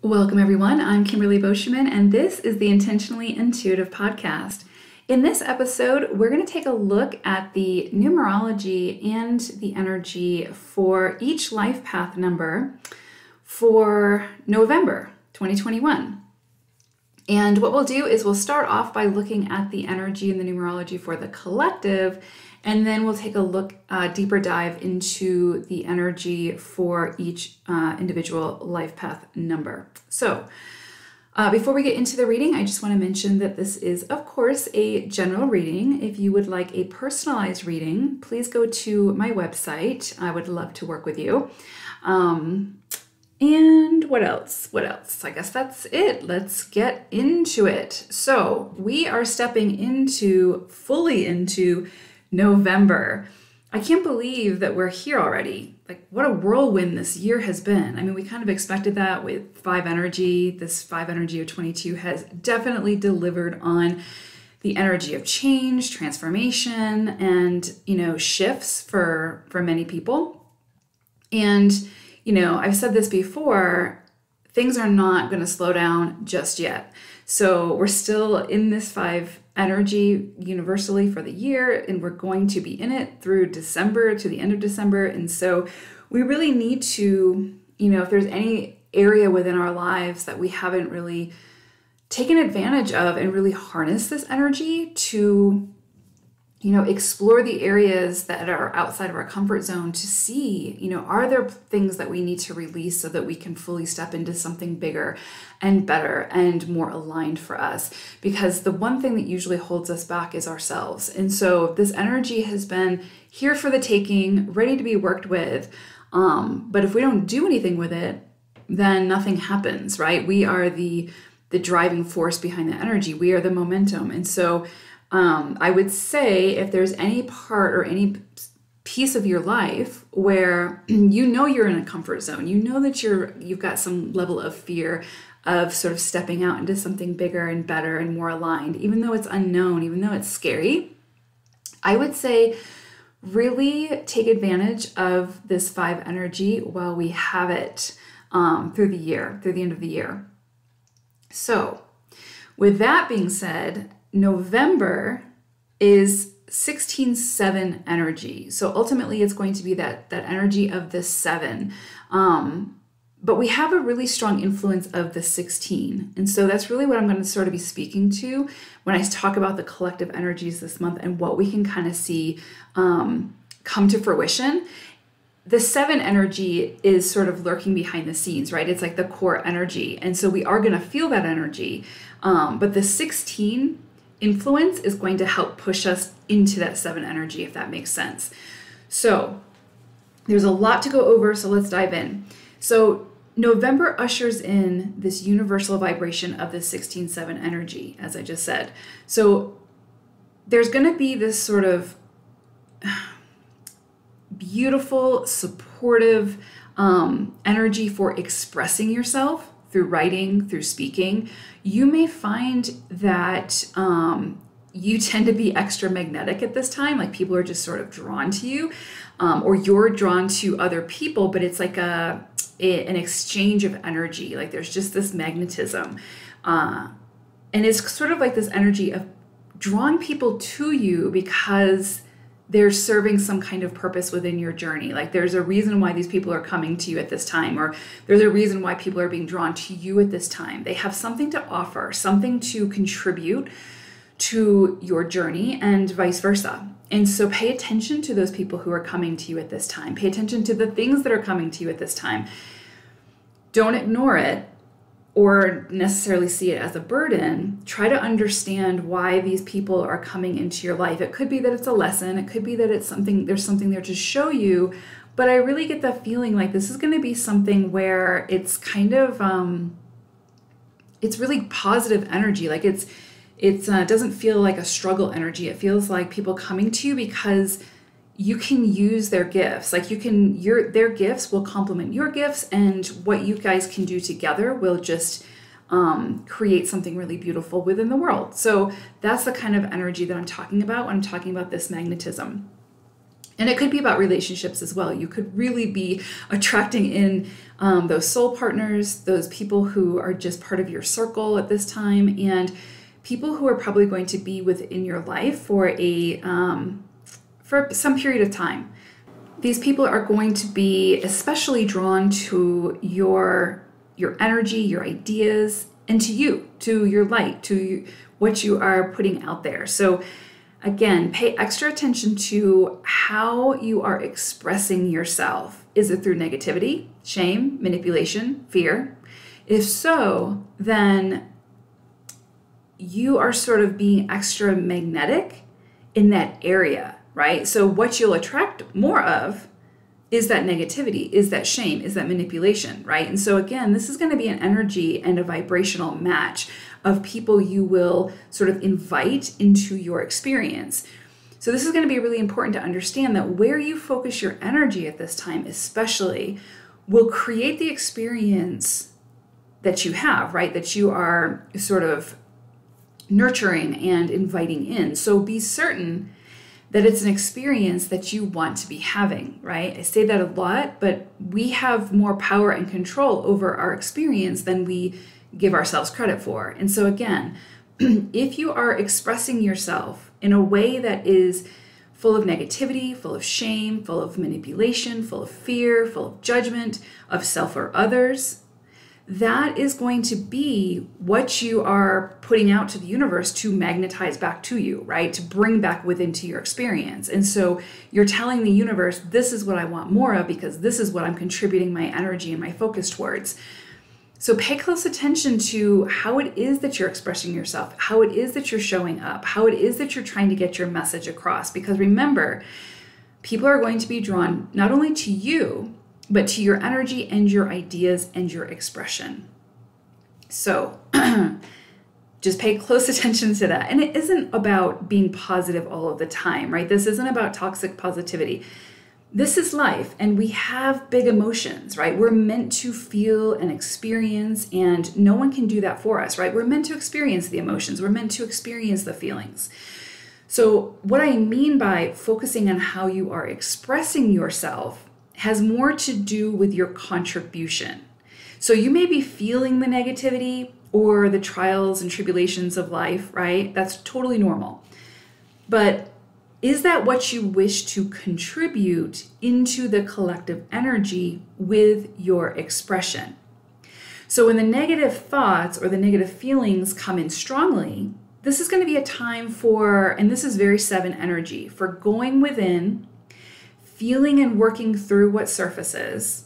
Welcome, everyone. I'm Kimberly Boschman, and this is the Intentionally Intuitive podcast. In this episode, we're going to take a look at the numerology and the energy for each life path number for November 2021. And what we'll do is we'll start off by looking at the energy and the numerology for the collective, and then we'll take a look, deeper dive into the energy for each individual life path number. So before we get into the reading, I just want to mention that this is, of course, a general reading. If you would like a personalized reading, please go to my website. I would love to work with you. And what else? I guess that's it. Let's get into it. So we are stepping fully into November. I can't believe that we're here already. Like, what a whirlwind this year has been. I mean, we kind of expected that with 5 energy. This 5 energy of 22 has definitely delivered on the energy of change, transformation, and, shifts for many people. And, I've said this before, things are not going to slow down just yet. So we're still in this 5 energy universally for the year, and we're going to be in it through December to the end of December. And so we really need to, if there's any area within our lives that we haven't really taken advantage of and really harness this energy to, explore the areas that are outside of our comfort zone to see, are there things that we need to release so that we can fully step into something bigger and better and more aligned for us? Because the one thing that usually holds us back is ourselves. And so this energy has been here for the taking, ready to be worked with. But if we don't do anything with it, then nothing happens, right? We are the driving force behind the energy. We are the momentum. And so I would say if there's any part or any piece of your life where you're in a comfort zone, that you've got some level of fear of sort of stepping out into something bigger and better and more aligned, even though it's unknown, even though it's scary, I would say really take advantage of this 5 energy while we have it through the end of the year. So with that being said, November is 16-7 energy. So ultimately it's going to be that energy of the 7. But we have a really strong influence of the 16. And so that's really what I'm going to sort of be speaking to when I talk about the collective energies this month and what we can kind of see come to fruition. The 7 energy is sort of lurking behind the scenes, right? It's like the core energy. And so we are going to feel that energy. But the 16 influence is going to help push us into that 7 energy, if that makes sense. So there's a lot to go over, so let's dive in. So November ushers in this universal vibration of the 16-7 energy, as I just said. So there's going to be this sort of beautiful, supportive energy for expressing yourself through writing, through speaking. You may find that you tend to be extra magnetic at this time, like people are just sort of drawn to you, or you're drawn to other people, but it's like an exchange of energy. Like there's just this magnetism. And it's sort of like this energy of drawing people to you because they're serving some kind of purpose within your journey. Like there's a reason why these people are coming to you at this time, or there's a reason why people are being drawn to you at this time. They have something to offer, something to contribute to your journey and vice versa. And so pay attention to those people who are coming to you at this time. Pay attention to the things that are coming to you at this time. Don't ignore it or necessarily see it as a burden. Try to understand why these people are coming into your life. It could be that it's a lesson. It could be that there's something there to show you. But I really get the feeling like this is going to be something where it's kind of, it's really positive energy. Like it doesn't feel like a struggle energy. It feels like people coming to you because you can use their gifts. Like their gifts will complement your gifts, and what you guys can do together will just create something really beautiful within the world. So that's the kind of energy that I'm talking about when I'm talking about this magnetism. And it could be about relationships as well. You could really be attracting in those soul partners, those people who are just part of your circle at this time, and people who are probably going to be within your life for some period of time. These people are going to be especially drawn to your energy, your ideas, and to you, to your light, to what you are putting out there. So again, pay extra attention to how you are expressing yourself. Is it through negativity, shame, manipulation, fear? If so, then you are sort of being extra magnetic in that area, right? So what you'll attract more of is that negativity, is that shame, is that manipulation, right? And so again, this is going to be an energy and a vibrational match of people you will sort of invite into your experience. So this is going to be really important to understand that where you focus your energy at this time, especially, will create the experience that you have, right? That you are sort of nurturing and inviting in. So be certain that it's an experience that you want to be having, right? I say that a lot, but we have more power and control over our experience than we give ourselves credit for. And so again, if you are expressing yourself in a way that is full of negativity, full of shame, full of manipulation, full of fear, full of judgment of self or others, that is going to be what you are putting out to the universe to magnetize back to you, right? To bring back within to your experience. And so you're telling the universe, this is what I want more of because this is what I'm contributing my energy and my focus towards. So pay close attention to how it is that you're expressing yourself, how it is that you're showing up, how it is that you're trying to get your message across. Because remember, people are going to be drawn not only to you, but to your energy and your ideas and your expression. So just pay close attention to that. And it isn't about being positive all of the time, right? This isn't about toxic positivity. This is life, and we have big emotions, right? We're meant to feel and experience, and no one can do that for us, right? We're meant to experience the emotions. We're meant to experience the feelings. So what I mean by focusing on how you are expressing yourself has more to do with your contribution. So you may be feeling the negativity or the trials and tribulations of life, right? That's totally normal. But is that what you wish to contribute into the collective energy with your expression? So when the negative thoughts or the negative feelings come in strongly, this is going to be a time for, and this is very 7 energy, for going within, feeling and working through what surfaces,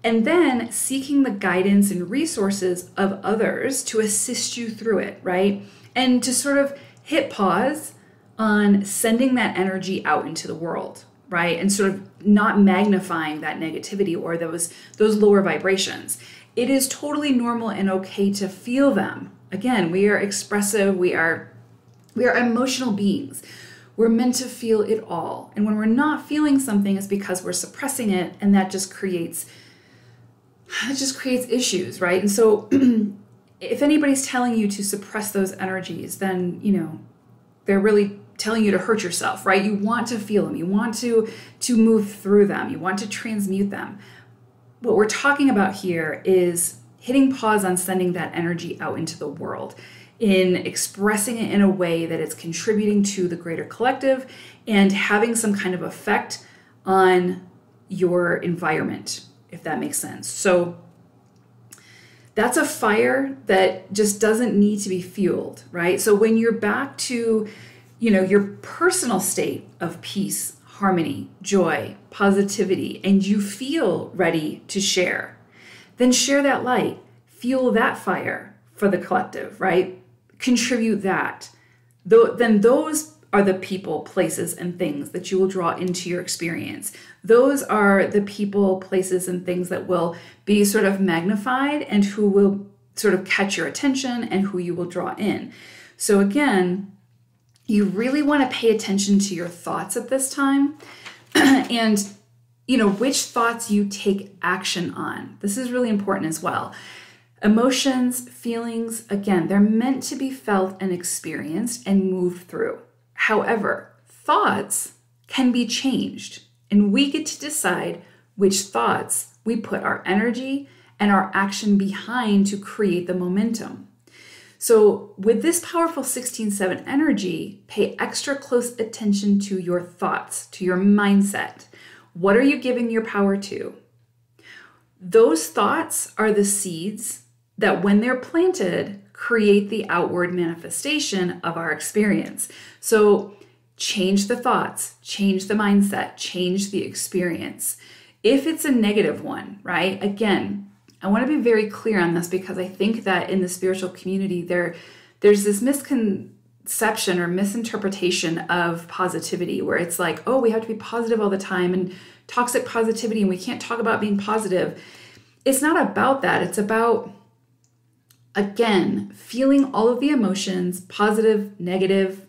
and then seeking the guidance and resources of others to assist you through it, right? And to sort of hit pause on sending that energy out into the world, right? And sort of not magnifying that negativity or those lower vibrations. It is totally normal and okay to feel them. Again, we are expressive, we are emotional beings. We're meant to feel it all. And when we're not feeling something, it's because we're suppressing it, and that just creates issues, right? And so if anybody's telling you to suppress those energies, then, they're really telling you to hurt yourself, right? You want to feel them. You want to move through them. You want to transmute them. What we're talking about here is hitting pause on sending that energy out into the world, in expressing it in a way that it's contributing to the greater collective and having some kind of effect on your environment, if that makes sense. So that's a fire that just doesn't need to be fueled, right? So when you're back to, your personal state of peace, harmony, joy, positivity, and you feel ready to share, then share that light, fuel that fire for the collective, right? Contribute that. Then those are the people, places, and things that you will draw into your experience. Those are the people, places, and things that will be sort of magnified and who will sort of catch your attention and who you will draw in. So again, you really want to pay attention to your thoughts at this time and, which thoughts you take action on. This is really important as well. Emotions, feelings, again, they're meant to be felt and experienced and moved through. However, thoughts can be changed. And we get to decide which thoughts we put our energy and our action behind to create the momentum. So with this powerful 16/7 energy, pay extra close attention to your thoughts, to your mindset. What are you giving your power to? Those thoughts are the seeds that, when they're planted, create the outward manifestation of our experience. So change the thoughts, change the mindset, change the experience. If it's a negative one, right? Again, I want to be very clear on this because I think that in the spiritual community, there's this misconception or misinterpretation of positivity where it's like, oh, we have to be positive all the time and toxic positivity and we can't talk about being positive. It's not about that. It's about, again, feeling all of the emotions, positive, negative,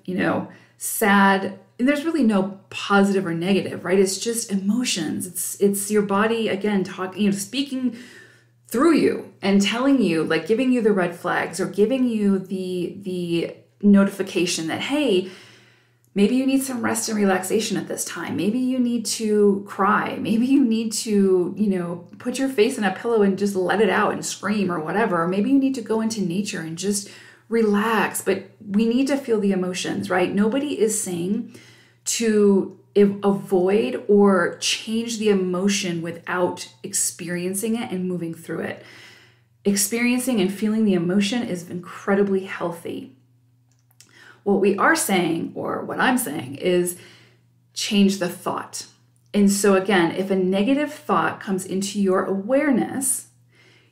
sad. And there's really no positive or negative, right? It's just emotions. It's your body, again, speaking through you and telling you, like giving you the red flags or giving you the notification that, hey, maybe you need some rest and relaxation at this time. Maybe you need to cry. Maybe you need to, put your face in a pillow and just let it out and scream or whatever. Or maybe you need to go into nature and just relax. But we need to feel the emotions, right? Nobody is saying to avoid or change the emotion without experiencing it and moving through it. Experiencing and feeling the emotion is incredibly healthy. What we are saying, or what I'm saying, is change the thought. And so again, if a negative thought comes into your awareness,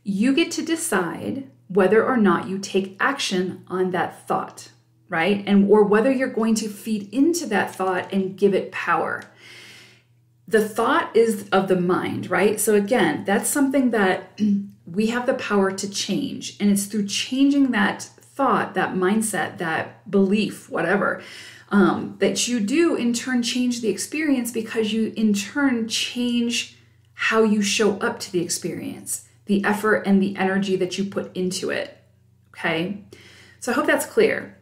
you get to decide whether or not you take action on that thought, right? Or whether you're going to feed into that thought and give it power. The thought is of the mind, right? So again, that's something that we have the power to change. And it's through changing that thought, that mindset, that belief, whatever, that you do in turn change the experience, because you in turn change how you show up to the experience, the effort and the energy that you put into it. Okay. So I hope that's clear.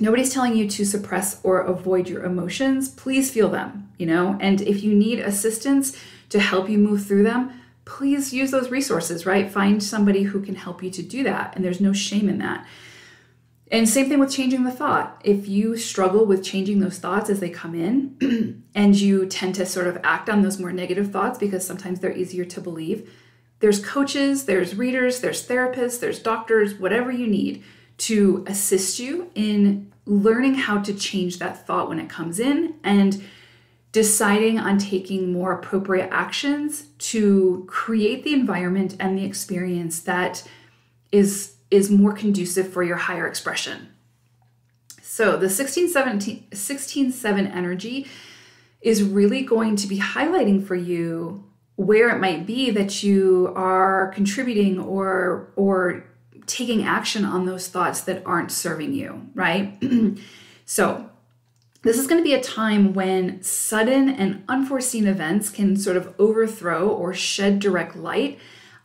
Nobody's telling you to suppress or avoid your emotions. Please feel them, and if you need assistance to help you move through them, please use those resources, right? Find somebody who can help you to do that. And there's no shame in that. And same thing with changing the thought. If you struggle with changing those thoughts as they come in and you tend to sort of act on those more negative thoughts because sometimes they're easier to believe, there's coaches, there's readers, there's therapists, there's doctors, whatever you need to assist you in learning how to change that thought when it comes in and deciding on taking more appropriate actions to create the environment and the experience that is more conducive for your higher expression. So the 16/7 energy is really going to be highlighting for you where it might be that you are contributing or taking action on those thoughts that aren't serving you, right? So this is going to be a time when sudden and unforeseen events can sort of overthrow or shed direct light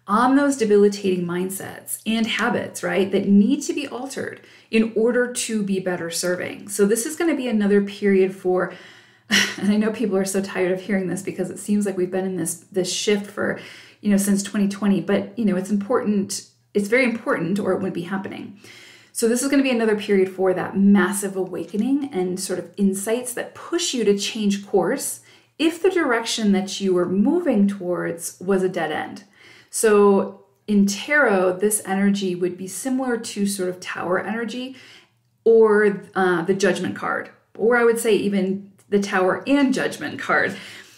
on those debilitating mindsets and habits, right, that need to be altered in order to be better serving. So this is going to be another period for, and I know people are so tired of hearing this because it seems like we've been in this shift for, since 2020, but, it's important. It's very important, or it wouldn't be happening. So this is going to be another period for that massive awakening and sort of insights that push you to change course if the direction that you were moving towards was a dead end. So in tarot, this energy would be similar to sort of Tower energy or the Judgment card, or I would say even the Tower and Judgment card.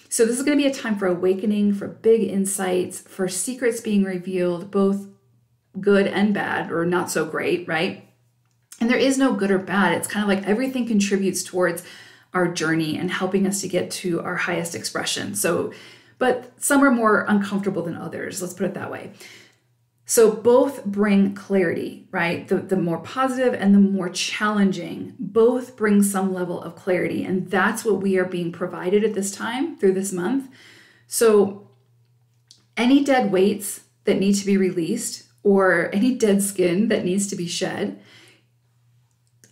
So this is going to be a time for awakening, for big insights, for secrets being revealed, both good and bad, or not so great, right? And there is no good or bad. It's kind of like everything contributes towards our journey and helping us to get to our highest expression. So, but some are more uncomfortable than others. Let's put it that way. So both bring clarity, right? The more positive and the more challenging, both bring some level of clarity. And that's what we are being provided at this time through this month. So any dead weights that need to be released or any dead skin that needs to be shed,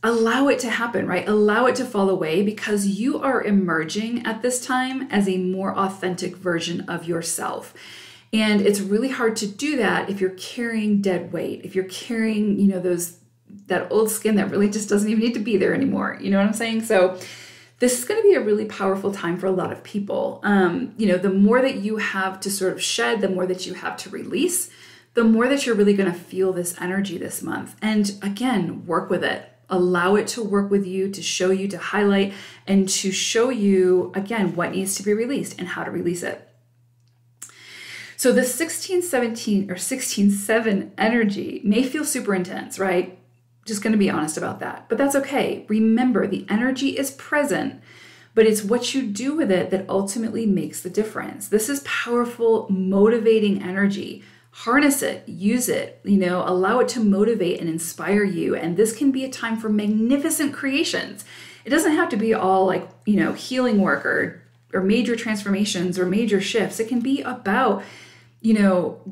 allow it to happen, right? Allow it to fall away, because you are emerging at this time as a more authentic version of yourself. And it's really hard to do that if you're carrying dead weight, if you're carrying, that old skin that really just doesn't even need to be there anymore. You know what I'm saying? So this is going to be a really powerful time for a lot of people. The more that you have to sort of shed, the more that you have to release, the more that you're really going to feel this energy this month. And again, work with it. Allow it to work with you, to show you, to highlight, and to show you, again, what needs to be released and how to release it. So the 16-17 or 16-7 energy may feel super intense, right? Just going to be honest about that. But that's okay. Remember, the energy is present, but it's what you do with it that ultimately makes the difference. This is powerful, motivating energy. Harness it, use it, allow it to motivate and inspire you. And this can be a time for magnificent creations. It doesn't have to be all like, healing work or major transformations or major shifts. It can be about,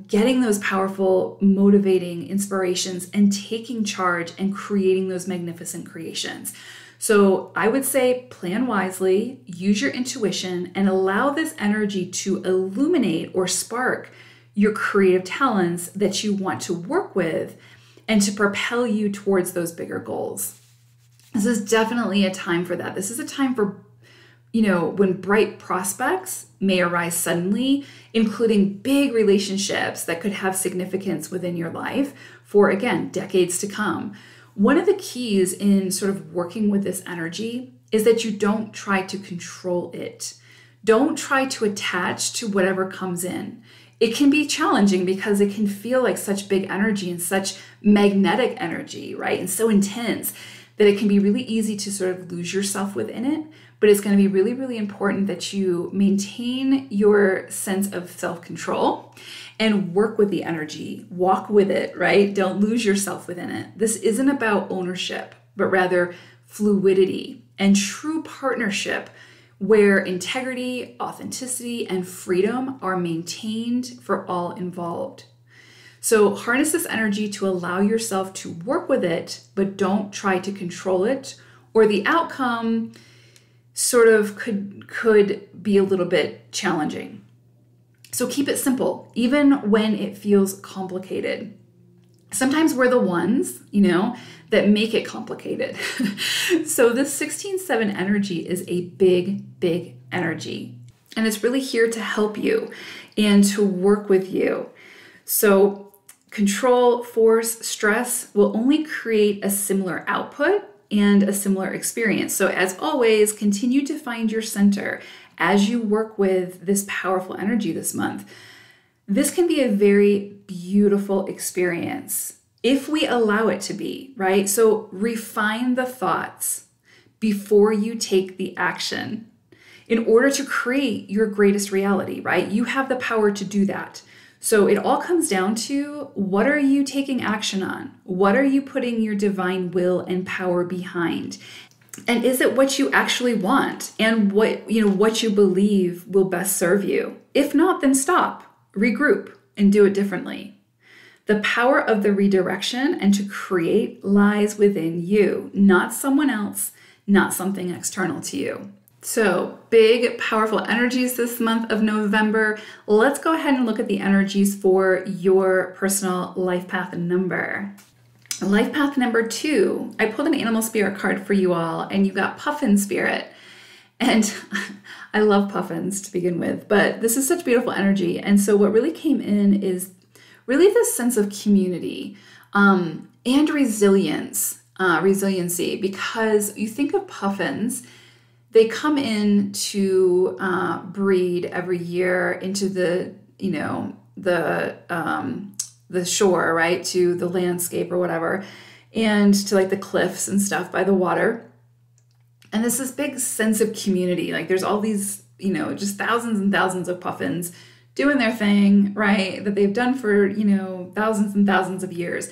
getting those powerful, motivating inspirations and taking charge and creating those magnificent creations. So I would say plan wisely, use your intuition, and allow this energy to illuminate or spark your creative talents that you want to work with and to propel you towards those bigger goals. This is definitely a time for that. This is a time for, when bright prospects may arise suddenly, including big relationships that could have significance within your life for, again, decades to come. One of the keys in sort of working with this energy is that you don't try to control it. Don't try to attach to whatever comes in. It can be challenging because it can feel like such big energy and such magnetic energy, right? And so intense that it can be really easy to sort of lose yourself within it. But it's going to be really, really important that you maintain your sense of self-control and work with the energy, walk with it, right? Don't lose yourself within it. This isn't about ownership, but rather fluidity and true partnership, where integrity, authenticity, and freedom are maintained for all involved. So harness this energy to allow yourself to work with it, but don't try to control it, or the outcome sort of could be a little bit challenging. So keep it simple, even when it feels complicated. Sometimes we're the ones, that make it complicated. So this 16-7 energy is a big, big energy. And it's really here to help you and to work with you. So control, force, stress will only create a similar output and a similar experience. So as always, continue to find your center as you work with this powerful energy this month. This can be a very beautiful experience if we allow it to be, right? So refine the thoughts before you take the action in order to create your greatest reality, right? You have the power to do that. So it all comes down to, what are you taking action on? What are you putting your divine will and power behind? And is it what you actually want and what you believe will best serve you? If not, then stop, regroup, and do it differently. The power of the redirection and to create lies within you, not someone else, not something external to you. So big, powerful energies this month of November. Let's go ahead and look at the energies for your personal life path number. Life path number 2, I pulled an animal spirit card for you all, and you got puffin spirit. And I love puffins to begin with, but this is such beautiful energy. And so what really came in is really this sense of community and resiliency, because you think of puffins, they come in to breed every year into the shore, right, to the landscape or whatever, and to like the cliffs and stuff by the water. And there's this big sense of community. Like there's all these, just thousands and thousands of puffins doing their thing, right, that they've done for, thousands and thousands of years.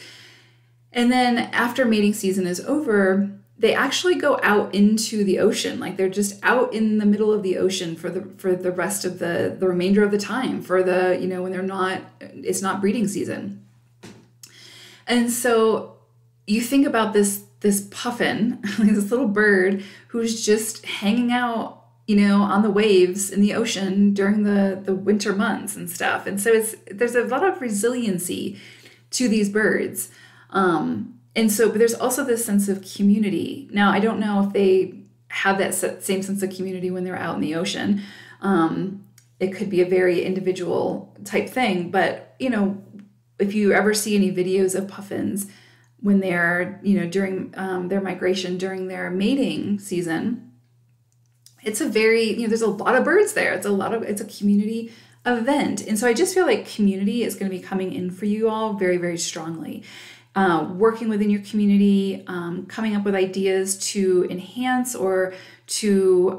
And then after mating season is over, they actually go out into the ocean. Like they're just out in the middle of the ocean for the rest of the remainder of the time, for the, when it's not breeding season. And so you think about this this puffin, this little bird who's just hanging out, on the waves in the ocean during the winter months and stuff. And so there's a lot of resiliency to these birds. But there's also this sense of community. Now, I don't know if they have that same sense of community when they're out in the ocean. It could be a very individual type thing, but, if you ever see any videos of puffins when they're, during their migration, during their mating season, it's a very, there's a lot of birds there. It's a community event. And so I just feel like community is going to be coming in for you all very, very strongly. Working within your community, coming up with ideas to enhance or to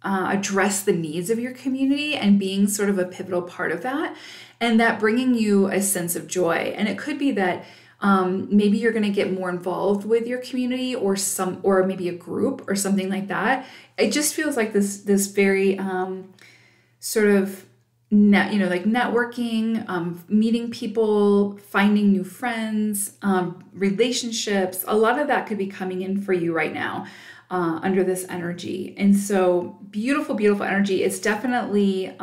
address the needs of your community and being sort of a pivotal part of that, and that bringing you a sense of joy. And it could be that maybe you're going to get more involved with your community or maybe a group or something like that. It just feels like this very networking, meeting people, finding new friends, relationships. A lot of that could be coming in for you right now under this energy. And so beautiful, beautiful energy. It's definitely,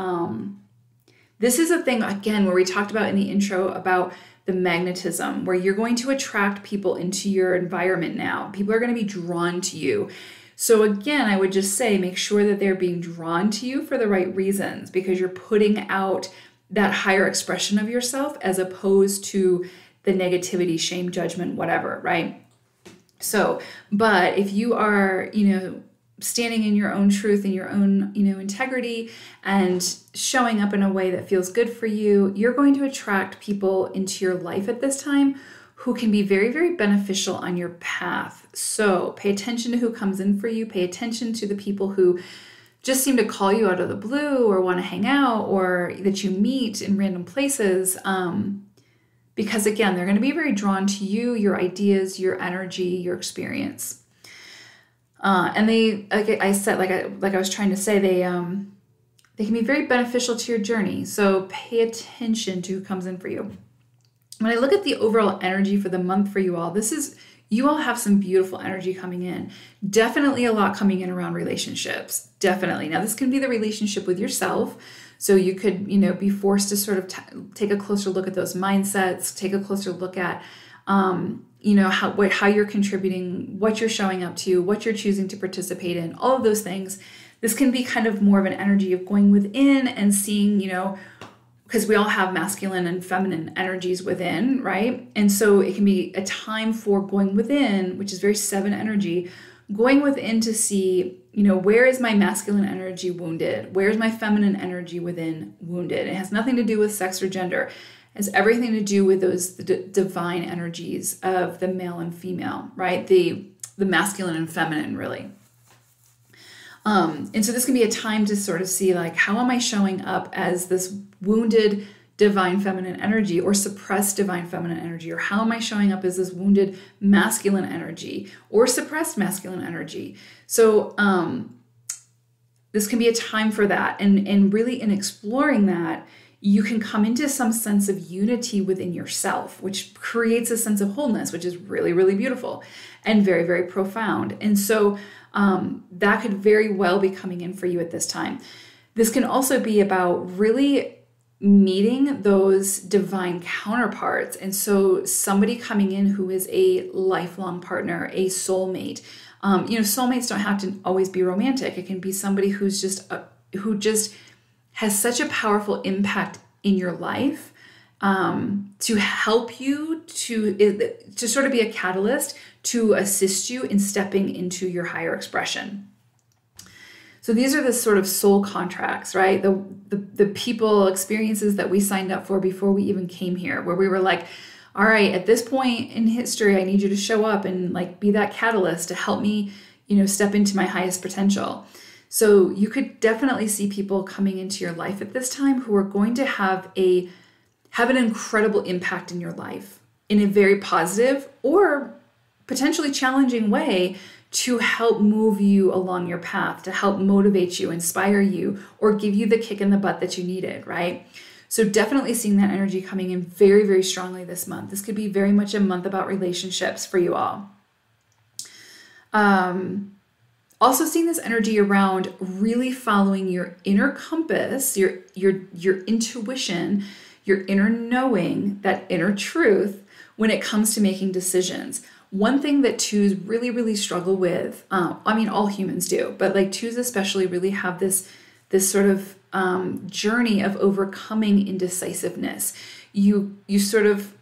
this is a thing, again, where we talked about in the intro about the magnetism, where you're going to attract people into your environment now. People are going to be drawn to you. So again, I would just say, make sure that they're being drawn to you for the right reasons, because you're putting out that higher expression of yourself as opposed to the negativity, shame, judgment, whatever, right? So, but if you are, standing in your own truth and your own, integrity and showing up in a way that feels good for you, you're going to attract people into your life at this time who can be very, very beneficial on your path. So pay attention to who comes in for you. Pay attention to the people who just seem to call you out of the blue or want to hang out, or that you meet in random places. Because again, they're going to be very drawn to you, your ideas, your energy, your experience. And they, like I said, like I was trying to say, they can be very beneficial to your journey. So pay attention to who comes in for you. When I look at the overall energy for the month for you all, you all have some beautiful energy coming in. Definitely a lot coming in around relationships. Definitely. Now, this can be the relationship with yourself. So you could, be forced to sort of take a closer look at those mindsets, take a closer look at, how you're contributing, what you're showing up to, what you're choosing to participate in, all of those things. This can be kind of more of an energy of going within and seeing, because we all have masculine and feminine energies within, right? And so it can be a time for going within, which is very 7 energy, going within to see, where is my masculine energy wounded? Where's my feminine energy within wounded? It has nothing to do with sex or gender. It has everything to do with those divine energies of the male and female, right? The masculine and feminine, really. And so this can be a time to sort of see, like, how am I showing up as this wounded divine feminine energy or suppressed divine feminine energy? Or how am I showing up as this wounded masculine energy or suppressed masculine energy? So this can be a time for that. And really in exploring that, you can come into some sense of unity within yourself, which creates a sense of wholeness, which is really, really beautiful and very, very profound. And so that could very well be coming in for you at this time. This can also be about really meeting those divine counterparts. And so somebody coming in who is a lifelong partner, a soulmate. Soulmates don't have to always be romantic. It can be somebody who just has such a powerful impact in your life to help you to sort of be a catalyst to assist you in stepping into your higher expression. So these are the sort of soul contracts, right? The people, experiences that we signed up for before we even came here, where we were like, all right, at this point in history, I need you to show up and like be that catalyst to help me, step into my highest potential. So you could definitely see people coming into your life at this time who are going to have an incredible impact in your life in a very positive or potentially challenging way to help move you along your path, to help motivate you, inspire you, or give you the kick in the butt that you needed, right? So definitely seeing that energy coming in very, very strongly this month. This could be very much a month about relationships for you all. Also seeing this energy around really following your inner compass, your intuition, your inner knowing, that inner truth when it comes to making decisions. One thing that twos really, really struggle with, I mean, all humans do, but like twos especially really have this sort of journey of overcoming indecisiveness. You sort of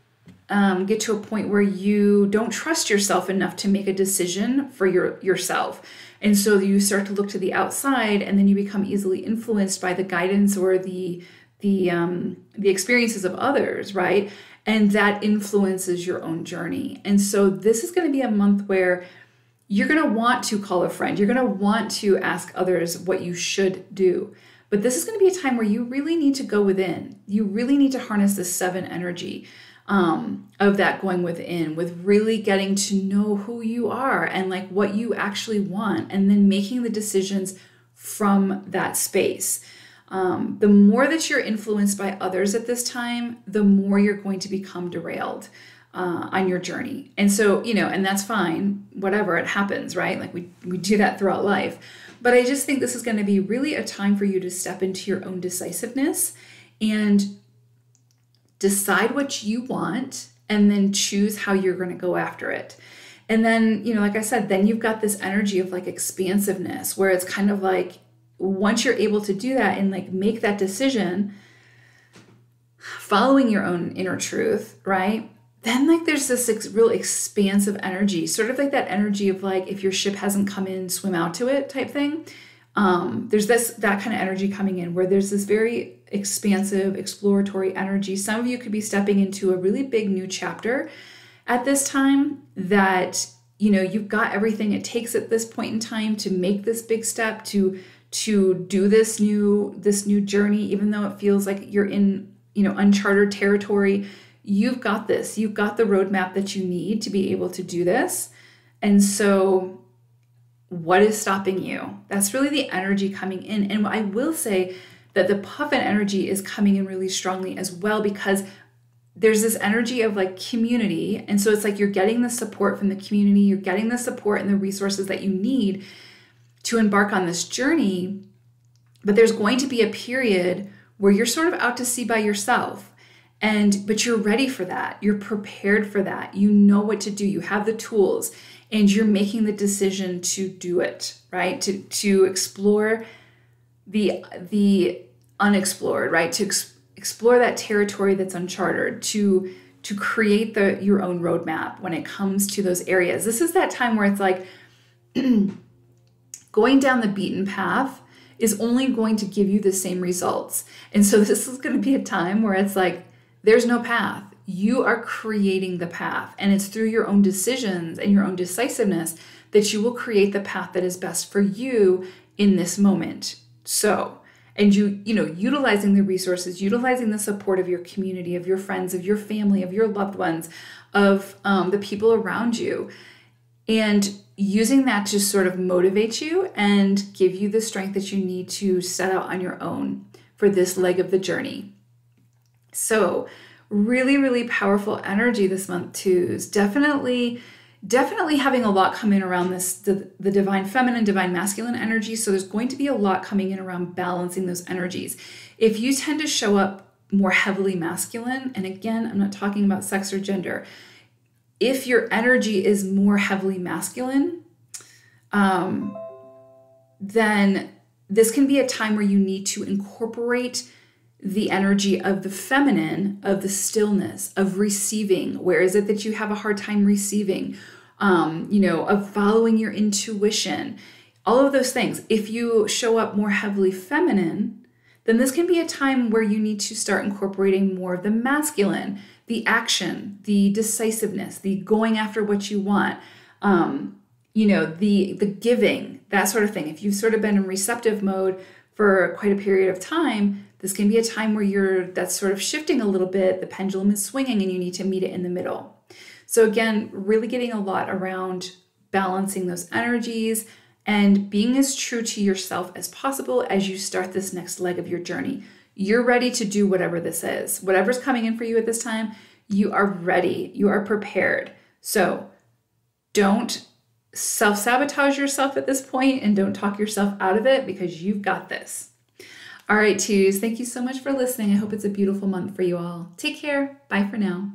get to a point where you don't trust yourself enough to make a decision for yourself. And so you start to look to the outside, and then you become easily influenced by the guidance or the experiences of others, right? And that influences your own journey. And so this is going to be a month where you're going to want to call a friend. You're going to want to ask others what you should do. But this is going to be a time where you really need to go within. You really need to harness this 7 energy of that going within, with really getting to know who you are and like what you actually want, and then making the decisions from that space. The more that you're influenced by others at this time, the more you're going to become derailed on your journey. And so, and that's fine, whatever, it happens, right? Like we do that throughout life. But I just think this is going to be really a time for you to step into your own decisiveness and decide what you want, and then choose how you're going to go after it. And then, like I said, then you've got this energy of like expansiveness, where it's kind of like, once you're able to do that and like make that decision, following your own inner truth, right? Then like there's this real expansive energy, sort of like that energy of like, if your ship hasn't come in, swim out to it type thing. There's that kind of energy coming in, where there's this very expansive, exploratory energy. Some of you could be stepping into a really big new chapter at this time, that, you've got everything it takes at this point in time to make this big step, to do this new journey, even though it feels like you're in, uncharted territory. You've got this. You've got the roadmap that you need to be able to do this. And so what is stopping you? That's really the energy coming in. And I will say that the puffin energy is coming in really strongly as well, because there's this energy of like community. And so it's like you're getting the support from the community, you're getting the support and the resources that you need to embark on this journey. But there's going to be a period where you're sort of out to sea by yourself. But you're ready for that. You're prepared for that. You know what to do. You have the tools, and you're making the decision to do it, right? To explore the unexplored, right? To explore that territory that's uncharted, to create your own roadmap when it comes to those areas. This is that time where it's like going down the beaten path is only going to give you the same results. And so this is going to be a time where it's like, there's no path. You are creating the path, and it's through your own decisions and your own decisiveness that you will create the path that is best for you in this moment. So, and utilizing the resources, utilizing the support of your community, of your friends, of your family, of your loved ones, of the people around you, and using that to sort of motivate you and give you the strength that you need to set out on your own for this leg of the journey. So really, really powerful energy this month, twos. Definitely having a lot come in around this, the divine feminine, divine masculine energy. So there's going to be a lot coming in around balancing those energies. If you tend to show up more heavily masculine, and again, I'm not talking about sex or gender, if your energy is more heavily masculine, then this can be a time where you need to incorporate the energy of the feminine, of the stillness, of receiving. Where is it that you have a hard time receiving? Of following your intuition, all of those things. If you show up more heavily feminine, then this can be a time where you need to start incorporating more of the masculine, the action, the decisiveness, the going after what you want, the giving, that sort of thing. If you've sort of been in receptive mode for quite a period of time, this can be a time where that's sort of shifting a little bit, the pendulum is swinging, and you need to meet it in the middle. So again, really getting a lot around balancing those energies and being as true to yourself as possible as you start this next leg of your journey. You're ready to do whatever this is. Whatever's coming in for you at this time, you are ready. You are prepared. So don't self-sabotage yourself at this point and don't talk yourself out of it, because you've got this. All right, twos, thank you so much for listening. I hope it's a beautiful month for you all. Take care. Bye for now.